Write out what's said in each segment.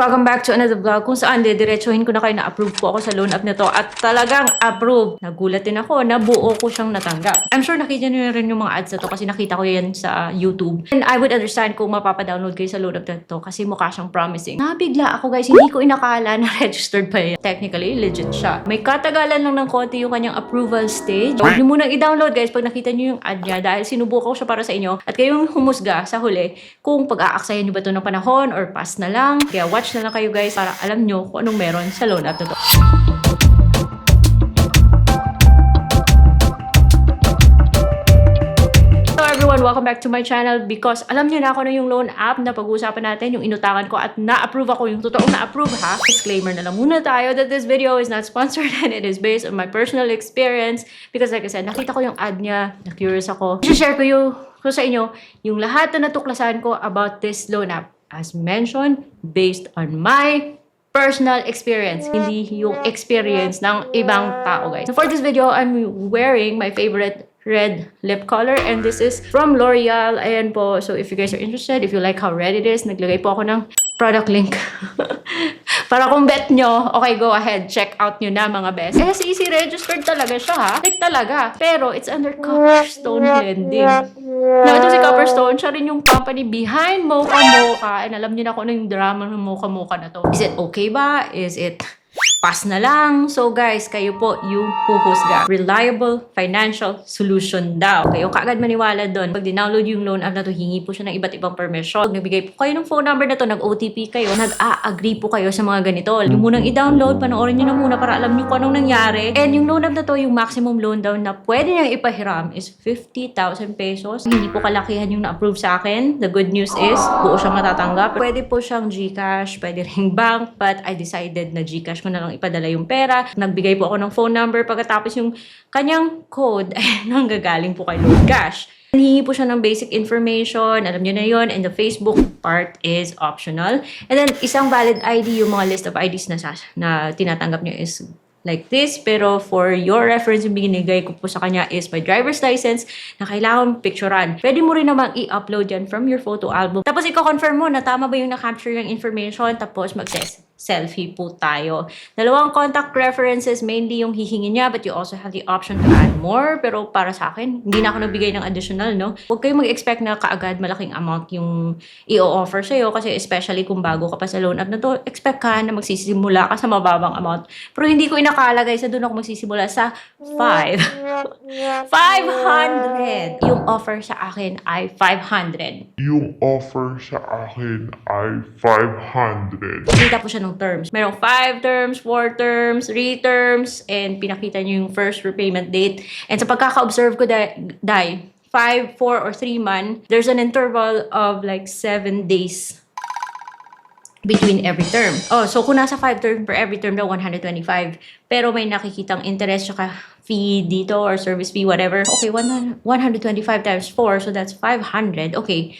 Welcome back to another vlog kung saan diretsuhin ko na kayo na approve po ako sa loan app na to at talagang approve. Nagulat din ako na buo ko siyang natanggap. I'm sure nakita niyo rin yung mga ads na to kasi nakita ko yan sa YouTube. And I would understand kung mapapadownload kayo sa loan app na to kasi mukha siyang promising. Nabigla ako guys, hindi ko inakala na registered pa yan. Technically, legit siya. May katagalan lang ng konti yung kanyang approval stage. Huwag niyo munang i-download guys pag nakita niyo yung ad niya dahil sinubukan ko siya para sa inyo at kayong humusga sa huli kung pag-aaksayan niyo ba ito ng panahon or pass na lang. Kaya watch na lang kayo guys para alam nyo kung anong meron sa loan app na to. Hello everyone! Welcome back to my channel because alam nyo na ako na yung loan app na pag-uusapan natin, yung inutangan ko at na-approve ako, yung totoong na-approve ha. Disclaimer na lang muna tayo that this video is not sponsored and it is based on my personal experience because like I said, nakita ko yung ad niya, na-curious ako. I-share ko sa inyo yung lahat na natuklasan ko about this loan app. As mentioned, based on my personal experience, hindi yung experience ng ibang tao, guys. So for this video, I'm wearing my favorite red lip color and this is from L'Oreal. Ayan po. So if you guys are interested, if you like how red it is, naglagay po ako ng product link. Para kung bet nyo, okay, go ahead. Check out nyo na mga best. SEC registered talaga siya ha. Like talaga. Pero it's under Copperstone Lending. Now, ito si Copperstone, siya rin yung company behind Mocha Mocha. And alam nyo na kung ano yung drama ng Mocha Mocha na to. Is it okay ba? Is it pass na lang? So guys, kayo po yung huhusga. Reliable financial solution daw. Kayo kaagad maniwala doon. Pag dinownload yung loan app na to, hingi po siya ng iba't ibang permission. Pag nagbigay po kayo ng phone number na to, nag-OTP kayo, nag-a-agree po kayo sa mga ganito. Yung munang i-download, panoorin nyo na muna para alam nyo kung anong nangyari. And yung loan app na to, yung maximum loan down na pwede niyang ipahiram is 50,000 pesos. Hindi po kalakihan yung na-approve sa akin. The good news is, buo siyang matatanggap. Pwede po siyang GCash, pwede ring bank, but I decided na GCash ko na lang ipadala yung pera. Nagbigay po ako ng phone number pagkatapos yung kanyang code ay nanggagaling po kay Lord Cash. Hihingi po siya ng basic information, alam niyo na yon, and the Facebook part is optional. And then isang valid ID, yung mga list of IDs na tinatanggap niyo is like this, pero for your reference, yung binigay ko po sa kanya is my driver's license na kailangan picturean. Pwede mo rin namang i-upload yan from your photo album. Tapos i-confirm mo na tama ba yung na-capture yung information, tapos selfie po tayo. Dalawang contact references, mainly yung hihingi niya, but you also have the option to add more. Pero para sa akin, hindi na ako nagbigay ng additional, no? Huwag kayong mag-expect na kaagad malaking amount yung i-offer sa'yo kasi especially kung bago ka pa sa loan app na to, expect ka na magsisimula ka sa mababang amount. Pero hindi ko inakala, guys, na doon ako magsisimula sa 500. Yung offer sa akin ay 500. Yung offer sa akin ay 500. Kita po siya ng terms. Merong 5 terms, 4 terms, 3 terms, and pinakita niyo yung first repayment date. And sa pagkaka-observe ko, 5, 4, or 3 months, there's an interval of like 7 days between every term. Oh, so kung nasa 5 term per every term daw, 125. Pero may nakikitang interest tsaka fee dito or service fee, whatever. Okay, 125 times 4, so that's 500. Okay,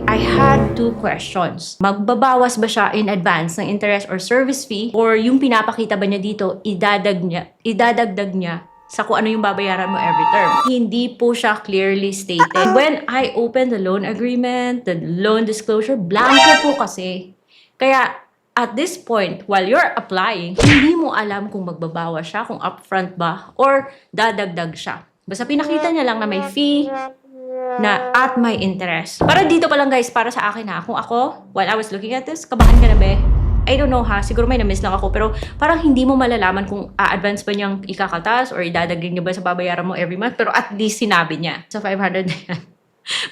I had 2 questions. Magbabawas ba siya in advance ng interest or service fee? Or yung pinapakita ba niya dito, idadagdag niya sa kung ano yung babayaran mo every term? Hindi po siya clearly stated. When I opened the loan agreement, the loan disclosure, blanco po kasi. Kaya, at this point, while you're applying, hindi mo alam kung magbabawas siya, kung upfront ba, or dadagdag siya. Basta pinakita niya lang na may fee, na at may interest. Para dito pa lang guys, para sa akin ha, kung ako, while I was looking at this, kabahan ka na be? I don't know ha, siguro may na-miss lang ako, pero parang hindi mo malalaman kung a-advance ba niyang ikakaltas or idadagdag niya ba sa babayaran mo every month, pero at least sinabi niya. Sa 500 na yan.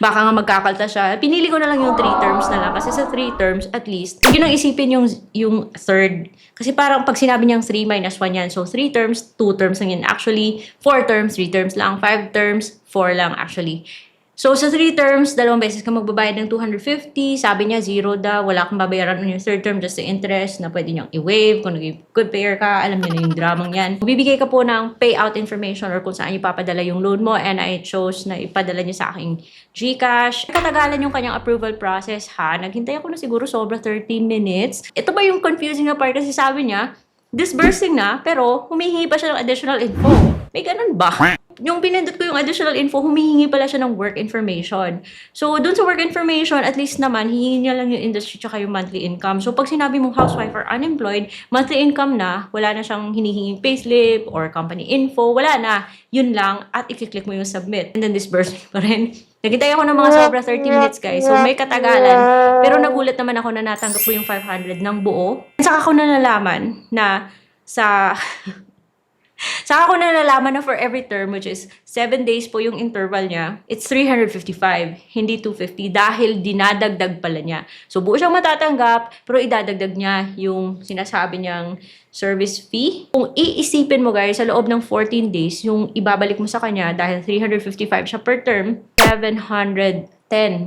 Baka nga magkakalta siya. Pinili ko na lang yung 3 terms na lang. Kasi sa 3 terms, at least, yun ang isipin yung third. Kasi parang pag sinabi niyang 3 minus 1 yan. So, 3 terms, 2 terms lang yan. Actually, 4 terms, 3 terms lang. 5 terms, 4 lang actually. So, sa 3 terms, 2 beses ka magbabayad ng 250. Sabi niya, 0 daw. Wala kang babayaran on yung 3rd term, just the interest na pwede niyang i-waive. Kung good payer ka, alam niyo na yung dramang yan. Bibigay ka po ng payout information or kung saan ipapadala yung loan mo. And I chose na ipadala niya sa aking GCash. Katagalan yung kanyang approval process ha. Naghintay ako na siguro sobra 13 minutes. Ito ba yung confusing na part kasi sabi niya, disbursing na, pero humihingi pa siya ng additional info. May ganun ba? yung pinindot ko yung additional info, humihingi pala siya ng work information. So, dun sa work information, at least naman, hihingi niya lang yung industry tsaka yung monthly income. So, pag sinabi mong housewife or unemployed, monthly income na, wala na siyang hinihinging payslip or company info, wala na. Yun lang, at i-click mo yung submit. And then disbursement pa rin. Nagintay ako ng mga sobra 30 minutes, guys. So, may katagalan. Pero nagulat naman ako na natanggap ko yung 500 ng buo. Saka ko nalalaman na Saka ko nalalaman na for every term, which is 7 days po yung interval niya, it's 355, hindi 250 dahil dinadagdag pala niya. So, buo siyang matatanggap, pero idadagdag niya yung sinasabi niyang service fee. Kung iisipin mo guys, sa loob ng 14 days, yung ibabalik mo sa kanya dahil 355 siya per term, 710.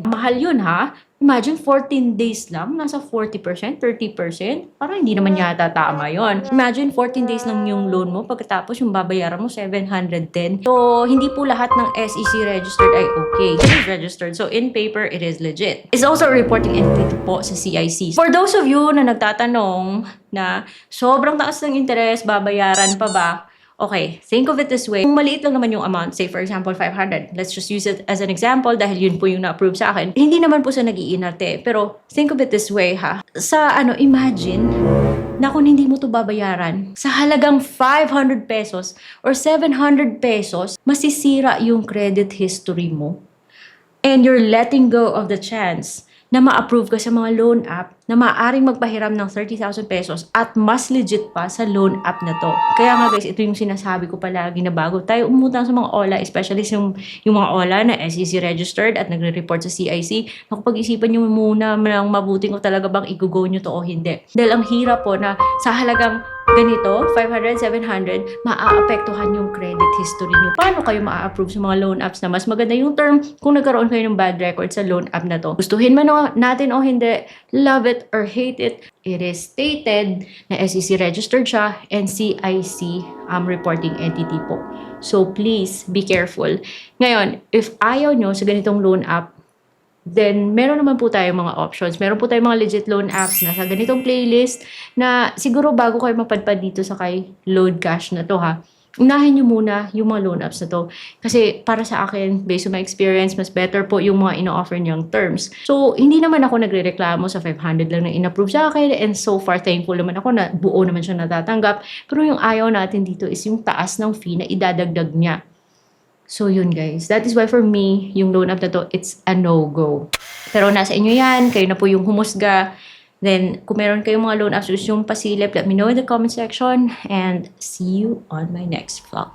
Mahal yun ha? Imagine 14 days lang, nasa 40%, 30%. Parang hindi naman yata tama yon. Imagine 14 days lang yung loan mo, pagkatapos yung babayaran mo 710. So, hindi po lahat ng SEC registered ay okay. It is registered. So, in paper, it is legit. It's also a reporting entity po sa CIC. For those of you na nagtatanong na sobrang taas ng interest, babayaran pa ba? Okay, think of it this way. Kung maliit lang naman yung amount, say for example 500, let's just use it as an example dahil yun po yung na-approve sa akin. Hindi naman po sa nag-iinarte, pero think of it this way ha. Sa imagine na kung hindi mo to babayaran, sa halagang 500 pesos or 700 pesos, masisira yung credit history mo. And you're letting go of the chance na ma-approve ka sa mga loan app na maaaring magpahiram ng 30,000 pesos at mas legit pa sa loan app na to. Kaya nga guys, ito yung sinasabi ko palagi na bago tayo umutang sa mga OLA, especially yung mga OLA na SEC registered at nagre-report sa CIC, nakapag-isipan nyo muna ng mabuti kung talaga bang i-go nyo to o hindi. Dahil ang hirap po na sa halagang ganito, 500, 700, maaapektuhan yung credit history nyo. Paano kayo maa-approve sa mga loan apps na mas maganda yung term kung nagkaroon kayo ng bad record sa loan app na to? Gustuhin man natin o hindi, love it or hate it, it is stated na SEC registered siya and CIC reporting entity po. So please, be careful. Ngayon, if ayaw nyo sa ganitong loan app, then meron naman po tayong mga options. Meron po tayong mga legit loan apps na sa ganitong playlist na siguro bago kayo mapadpad dito sa kay Load Cash na to ha. Unahin nyo muna yung mga loan apps na to. Kasi para sa akin, based on my experience, mas better po yung mga ino-offer niyang terms. So, hindi naman ako nagre-reklamo sa 500 lang na in-approve sa akin. And so far, thankful naman ako na buo naman siya natatanggap. Pero yung ayaw natin dito is yung taas ng fee na idadagdag niya. So, yun guys. That is why for me, yung loan app na to, it's a no-go. Pero nasa inyo yan. Kayo na po yung humusga. Then, kung meron kayong mga loan apps gusto yung pasilip, let me know in the comment section. And see you on my next vlog.